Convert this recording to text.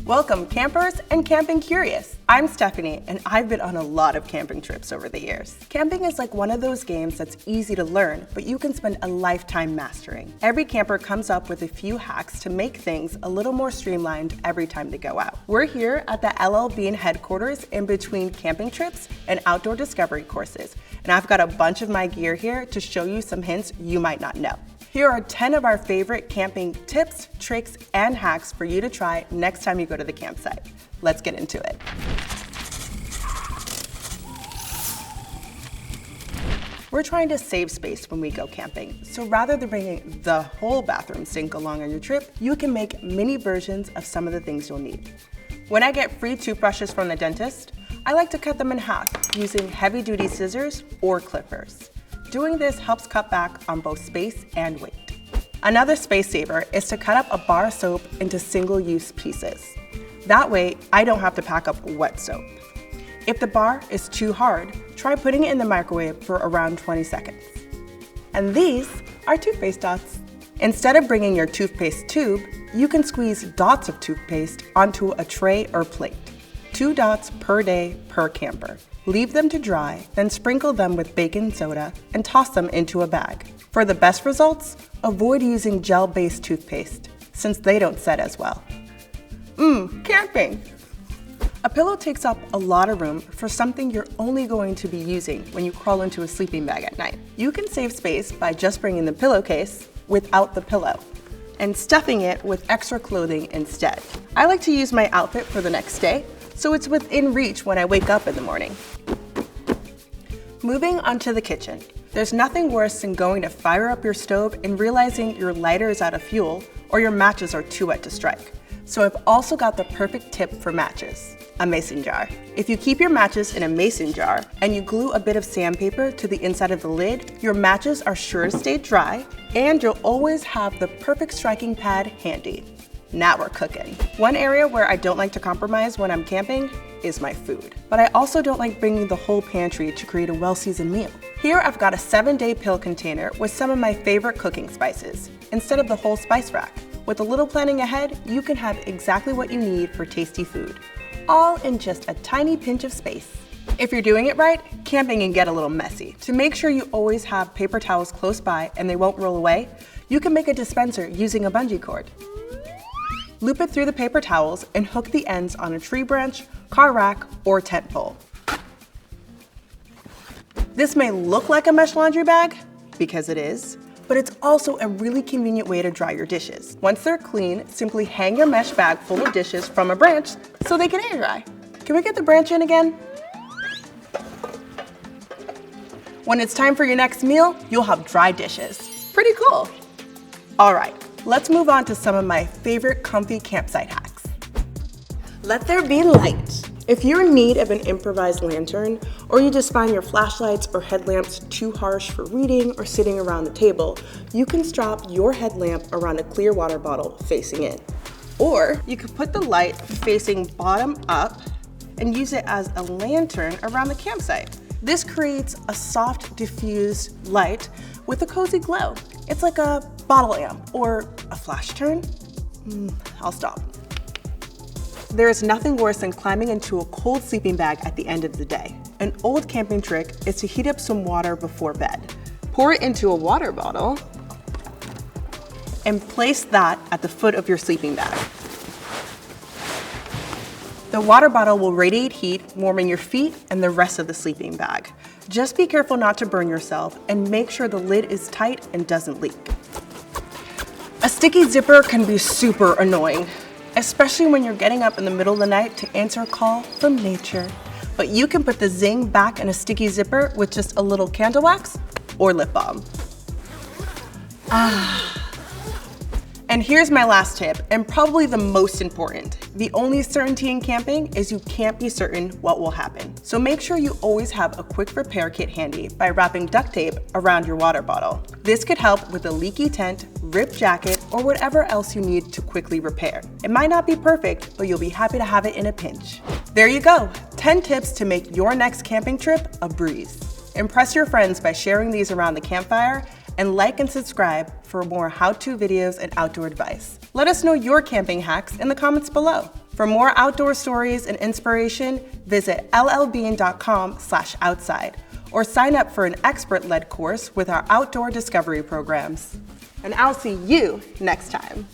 Welcome campers and camping curious. I'm Stephanie and I've been on a lot of camping trips over the years. Camping is like one of those games that's easy to learn, but you can spend a lifetime mastering. Every camper comes up with a few hacks to make things a little more streamlined every time they go out. We're here at the L.L.Bean headquarters in between camping trips and outdoor discovery courses, and I've got a bunch of my gear here to show you some hints you might not know. Here are 10 of our favorite camping tips, tricks, and hacks for you to try next time you go to the campsite. Let's get into it. We're trying to save space when we go camping, so rather than bringing the whole bathroom sink along on your trip, you can make mini versions of some of the things you'll need. When I get free toothbrushes from the dentist, I like to cut them in half using heavy-duty scissors or clippers. Doing this helps cut back on both space and weight. Another space saver is to cut up a bar of soap into single-use pieces. That way, I don't have to pack up wet soap. If the bar is too hard, try putting it in the microwave for around 20 seconds. And these are toothpaste dots. Instead of bringing your toothpaste tube, you can squeeze dots of toothpaste onto a tray or plate. 2 dots per day per camper. Leave them to dry, then sprinkle them with baking soda and toss them into a bag. For the best results, avoid using gel-based toothpaste, since they don't set as well. Camping! A pillow takes up a lot of room for something you're only going to be using when you crawl into a sleeping bag at night. You can save space by just bringing the pillowcase without the pillow and stuffing it with extra clothing instead. I like to use my outfit for the next day, so it's within reach when I wake up in the morning. Moving on to the kitchen. There's nothing worse than going to fire up your stove and realizing your lighter is out of fuel or your matches are too wet to strike. So I've also got the perfect tip for matches, a mason jar. If you keep your matches in a mason jar and you glue a bit of sandpaper to the inside of the lid, your matches are sure to stay dry and you'll always have the perfect striking pad handy. Now we're cooking. One area where I don't like to compromise when I'm camping is my food. But I also don't like bringing the whole pantry to create a well-seasoned meal. Here I've got a 7-day pill container with some of my favorite cooking spices, instead of the whole spice rack. With a little planning ahead, you can have exactly what you need for tasty food, all in just a tiny pinch of space. If you're doing it right, camping can get a little messy. To make sure you always have paper towels close by and they won't roll away, you can make a dispenser using a bungee cord. Loop it through the paper towels and hook the ends on a tree branch, car rack, or tent pole. This may look like a mesh laundry bag, because it is, but it's also a really convenient way to dry your dishes. Once they're clean, simply hang your mesh bag full of dishes from a branch so they can air dry. Can we get the branch in again? When it's time for your next meal, you'll have dry dishes. Pretty cool. All right. Let's move on to some of my favorite comfy campsite hacks. Let there be light. If you're in need of an improvised lantern, or you just find your flashlights or headlamps too harsh for reading or sitting around the table, you can strap your headlamp around a clear water bottle facing in. Or you could put the light facing bottom up and use it as a lantern around the campsite. This creates a soft, diffused light with a cozy glow. It's like a bottle amp or a flash turn. I'll stop. There is nothing worse than climbing into a cold sleeping bag at the end of the day. An old camping trick is to heat up some water before bed. Pour it into a water bottle and place that at the foot of your sleeping bag. The water bottle will radiate heat, warming your feet and the rest of the sleeping bag. Just be careful not to burn yourself and make sure the lid is tight and doesn't leak. A sticky zipper can be super annoying, especially when you're getting up in the middle of the night to answer a call from nature. But you can put the zing back in a sticky zipper with just a little candle wax or lip balm. And here's my last tip, and probably the most important. The only certainty in camping is you can't be certain what will happen. So make sure you always have a quick repair kit handy by wrapping duct tape around your water bottle. This could help with a leaky tent, ripped jacket, or whatever else you need to quickly repair. It might not be perfect, but you'll be happy to have it in a pinch. There you go, 10 tips to make your next camping trip a breeze. Impress your friends by sharing these around the campfire, and like and subscribe for more how-to videos and outdoor advice. Let us know your camping hacks in the comments below. For more outdoor stories and inspiration, visit llbean.com/outside or sign up for an expert-led course with our outdoor discovery programs. And I'll see you next time.